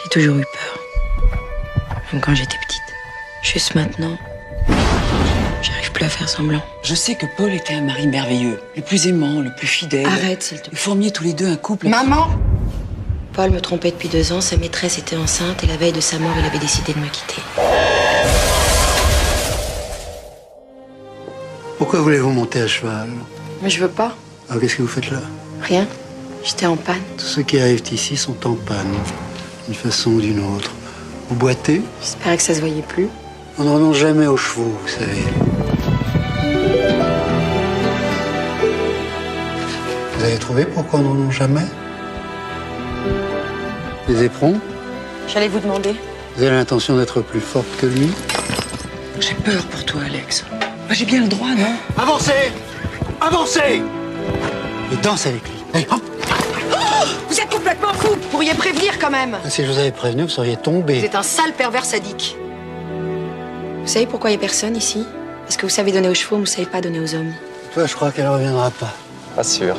J'ai toujours eu peur. Même quand j'étais petite. Juste maintenant, j'arrive plus à faire semblant. Je sais que Paul était un mari merveilleux. Le plus aimant, le plus fidèle. Arrête, s'il te plaît. Vous formiez tous les deux un couple. Maman! Paul me trompait depuis 2 ans, sa maîtresse était enceinte et la veille de sa mort, il avait décidé de me quitter. Pourquoi voulez-vous monter à cheval? Mais je veux pas. Alors qu'est-ce que vous faites là? Rien. J'étais en panne. Tous ceux qui arrivent ici sont en panne, d'une façon ou d'une autre. Vous boitez? J'espérais que ça se voyait plus. On ne renonce jamais aux chevaux, vous savez. Vous avez trouvé pourquoi on ne renonce jamais? Les éperons? J'allais vous demander. Vous avez l'intention d'être plus forte que lui? J'ai peur pour toi, Alex. Bah, j'ai bien le droit, non? Avancez! Avancez! Et danse avec lui. Allez, hop! Vous êtes complètement fou! Vous pourriez prévenir quand même! Si je vous avais prévenu, vous seriez Vous tombé. êtes un sale pervers sadique. Vous savez pourquoi il n'y a personne ici? Parce que vous savez donner aux chevaux, mais vous savez pas donner aux hommes. Toi, je crois qu'elle reviendra pas. Pas sûr.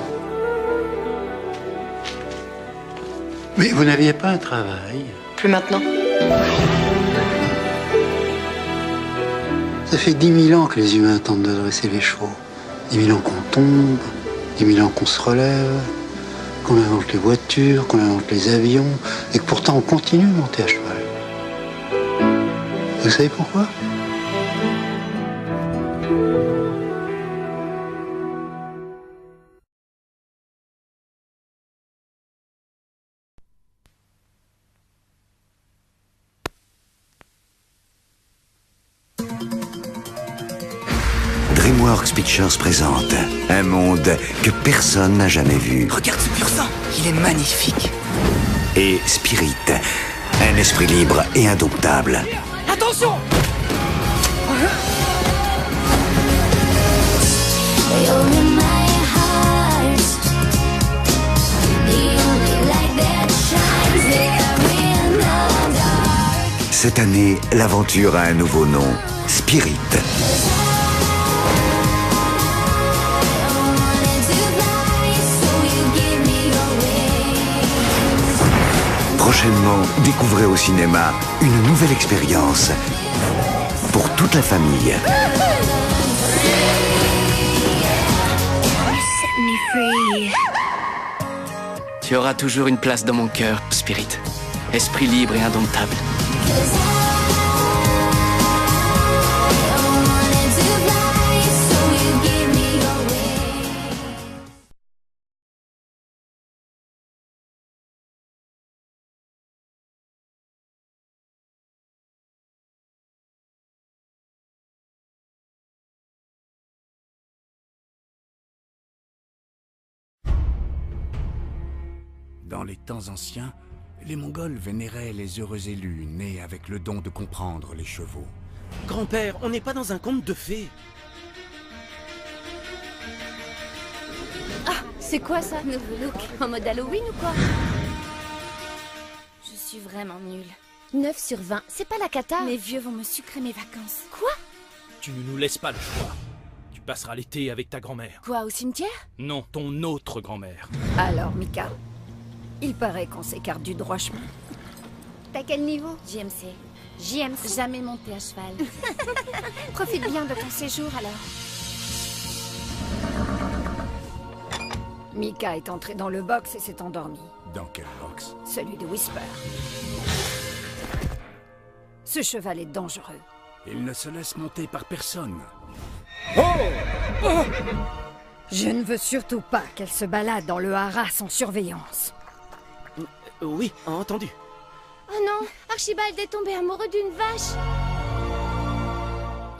Mais vous n'aviez pas un travail. Plus maintenant. Ça fait 10 000 ans que les humains tentent de dresser les chevaux. 10 000 ans qu'on tombe, 10 000 ans qu'on se relève, qu'on invente les voitures, qu'on invente les avions, et que pourtant on continue de monter à cheval. Vous savez pourquoi? DreamWorks Pictures présente un monde que personne n'a jamais vu. Regarde ce pur sang, il est magnifique. Et Spirit, un esprit libre et indomptable. Attention! Cette année, l'aventure a un nouveau nom, Spirit. Prochainement, découvrez au cinéma une nouvelle expérience pour toute la famille. Tu auras toujours une place dans mon cœur, Spirit. Esprit libre et indomptable. Dans les temps anciens, les Mongols vénéraient les heureux élus nés avec le don de comprendre les chevaux. Grand-père, on n'est pas dans un conte de fées. Ah, c'est quoi ça? Nouveau look? En mode Halloween ou quoi? Je suis vraiment nulle. 9 sur 20, c'est pas la cata. Mes vieux vont me sucrer mes vacances. Quoi? Tu ne nous laisses pas le choix. Tu passeras l'été avec ta grand-mère. Quoi, au cimetière? Non, ton autre grand-mère. Alors, Mika, il paraît qu'on s'écarte du droit chemin. T'as quel niveau? JMC. JMC. Jamais monté à cheval. Profite bien de ton séjour alors. Mika est entré dans le box et s'est endormi. Dans quel box? Celui de Whisper. Ce cheval est dangereux. Il ne se laisse monter par personne. Je ne veux surtout pas qu'elle se balade dans le haras sans surveillance. Oui, entendu. Oh non, Archibald est tombé amoureux d'une vache.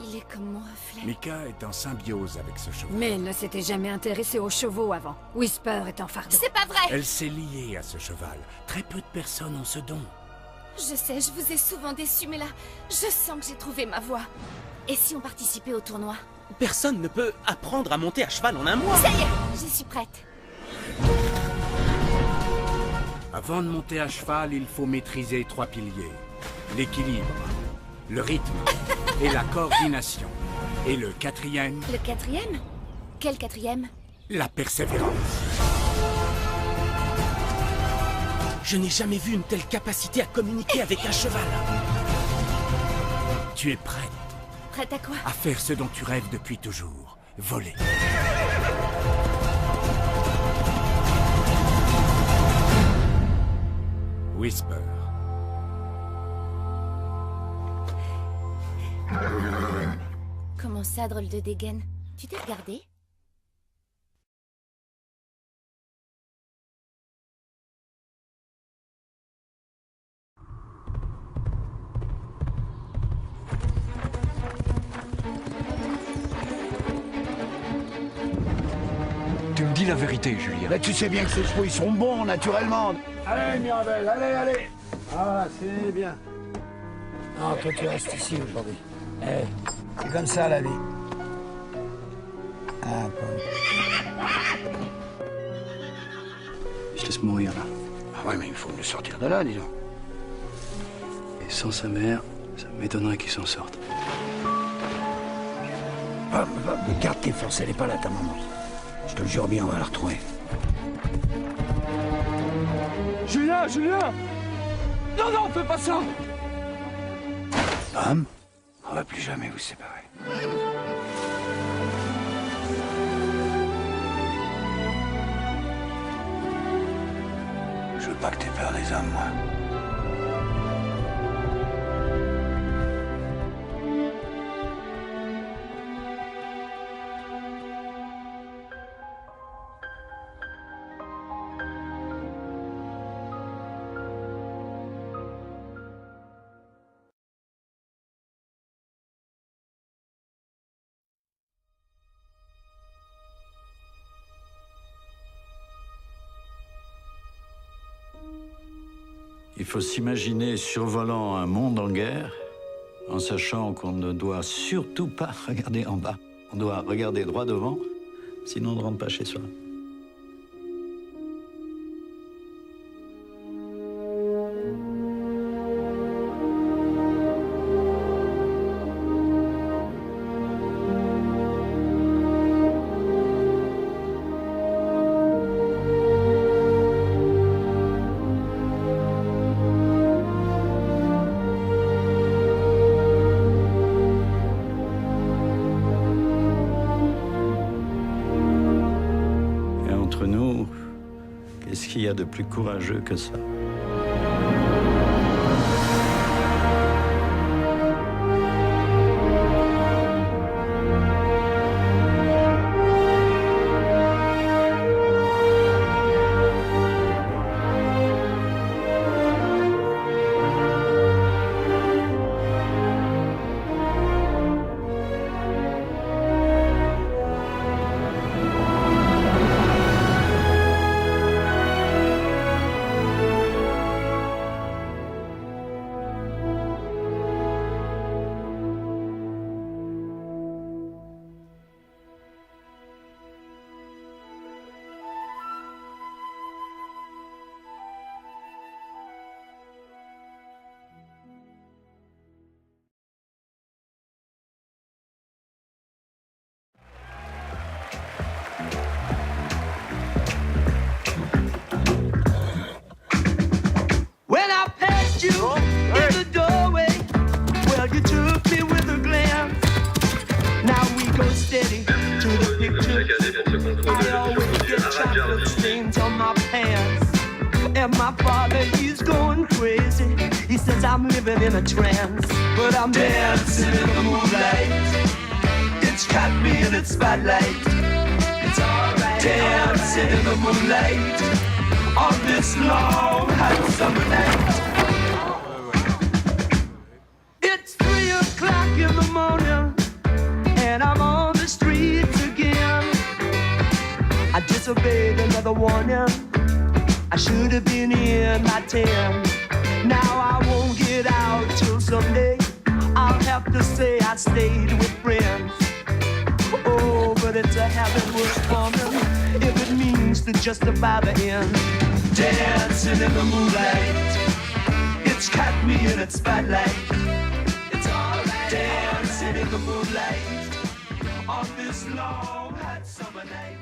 Il est comme mon reflet. Mika est en symbiose avec ce cheval. Mais elle ne s'était jamais intéressée aux chevaux avant. Whisper est un fardeau. C'est pas vrai. Elle s'est liée à ce cheval. Très peu de personnes ont ce don. Je sais, je vous ai souvent déçu, mais là, je sens que j'ai trouvé ma voie. Et si on participait au tournoi? Personne ne peut apprendre à monter à cheval en un mois. Ça y est, j'y suis prête. Avant de monter à cheval, il faut maîtriser 3 piliers. L'équilibre, le rythme et la coordination. Et le 4e... Le 4e? Quel 4e? La persévérance. Je n'ai jamais vu une telle capacité à communiquer avec un cheval. Tu es prête Prête à quoi? à faire ce dont tu rêves depuis toujours. Voler. Whisper. Comment ça, drôle de dégaine? Tu t'es regardé? Tu me dis la vérité, Julien. Là, tu sais bien que ces chevaux, ils sont bons, naturellement. Allez, Mirabelle, allez, allez. Ah, c'est bien. Non, toi, tu restes ici aujourd'hui. Eh, c'est comme ça, la vie. Ah, bon. Je laisse mourir là. Ah ouais, mais il faut le sortir de là, disons. Et sans sa mère, ça m'étonnerait qu'il s'en sorte. Mais garde tes forces, elle est pas là, ta maman. Je te le jure bien, on va la retrouver. Julien, Julien! Non, non, fais pas ça! Homme, on va plus jamais vous séparer. Je veux pas que t'aies peur des hommes, moi. Il faut s'imaginer survolant un monde en guerre, en sachant qu'on ne doit surtout pas regarder en bas. On doit regarder droit devant, sinon on ne rentre pas chez soi. Entre nous, qu'est-ce qu'il y a de plus courageux que ça? When I passed you in the doorway, well, you took me with a glance. Now we go steady to the picture. I always get chocolate stains on my pants. And my father, he's going crazy. He says I'm living in a trance. But I'm dancing in the moonlight. It's got me in its spotlight. It's alright. Dancing in the moonlight on this long hot summer night. It's 3 o'clock in the morning, and I'm on the streets again. I disobeyed another warning. I should have been in by 10. Now I won't get out till someday. I'll have to say I stayed with friends. Oh, but it's a habit worth forming if it means to justify the end. Dancing in the moonlight, it's got me in its spotlight. It's alright. Dancing in the moonlight on this long hot summer night.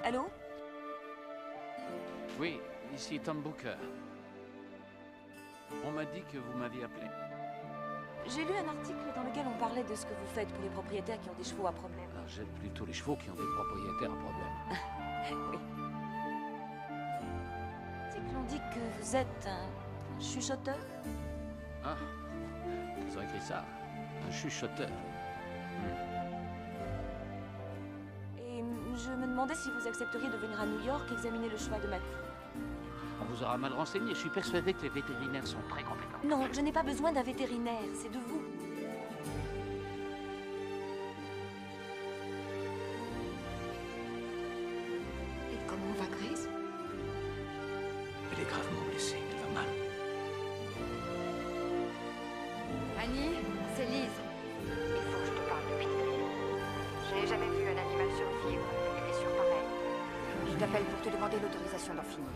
Allô? Oui, ici Tom Booker. On m'a dit que vous m'aviez appelé. J'ai lu un article dans lequel on parlait de ce que vous faites pour les propriétaires qui ont des chevaux à problème. Alors, j'aide plutôt les chevaux qui ont des propriétaires à problème. Oui. L'article, on dit que vous êtes un chuchoteur. Ah, ils ont écrit ça. Un chuchoteur. Et je me demandais si vous accepteriez de venir à New York examiner le cheval de ma fille. On vous aura mal renseigné. Je suis persuadé que les vétérinaires sont très compétents. Non, je n'ai pas besoin d'un vétérinaire, c'est de vous. Et comment va Grace? Elle est gravement blessée, elle va mal. Annie, c'est Lise. Il faut que je te parle de Pete. Je n'ai jamais vu un animal survivre une blessure pareille. Je t'appelle pour te demander l'autorisation d'en finir.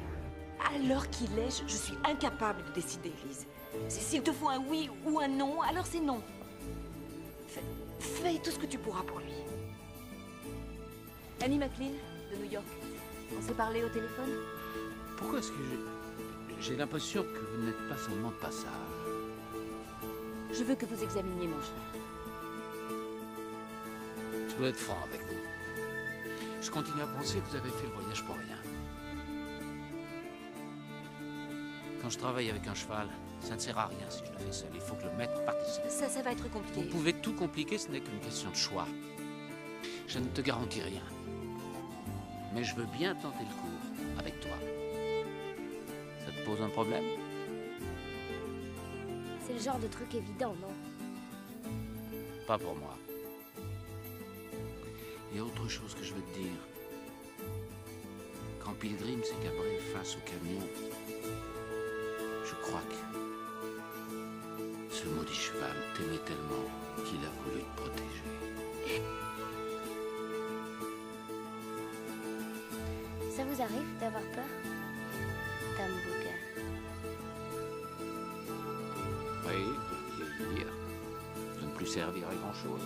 À l'heure qu'il est, je suis incapable de décider, Lise. S'il te faut un oui ou un non, alors c'est non. Fais tout ce que tu pourras pour lui. Annie McLean, de New York. On s'est parlé au téléphone? Pourquoi est-ce que j'ai l'impression que vous n'êtes pas seulement de passage? Je veux que vous examiniez mon cheval. Je dois être franc avec vous. Je continue à penser que vous avez fait le voyage pour rien. Quand je travaille avec un cheval, ça ne sert à rien si je le fais seul. Il faut que le maître participe. Ça va être compliqué. Vous pouvez tout compliquer, ce n'est qu'une question de choix. Je ne te garantis rien. Mais je veux bien tenter le coup avec toi. Ça te pose un problème? C'est le genre de truc évident, non? Pas pour moi. Il y a autre chose que je veux te dire. Quand Pilgrim s'est cabré face au camion, je crois que ce maudit cheval t'aimait tellement qu'il a voulu te protéger. Ça vous arrive d'avoir peur? Tom Booker. Oui, de vieillir, de ne plus servir à grand-chose.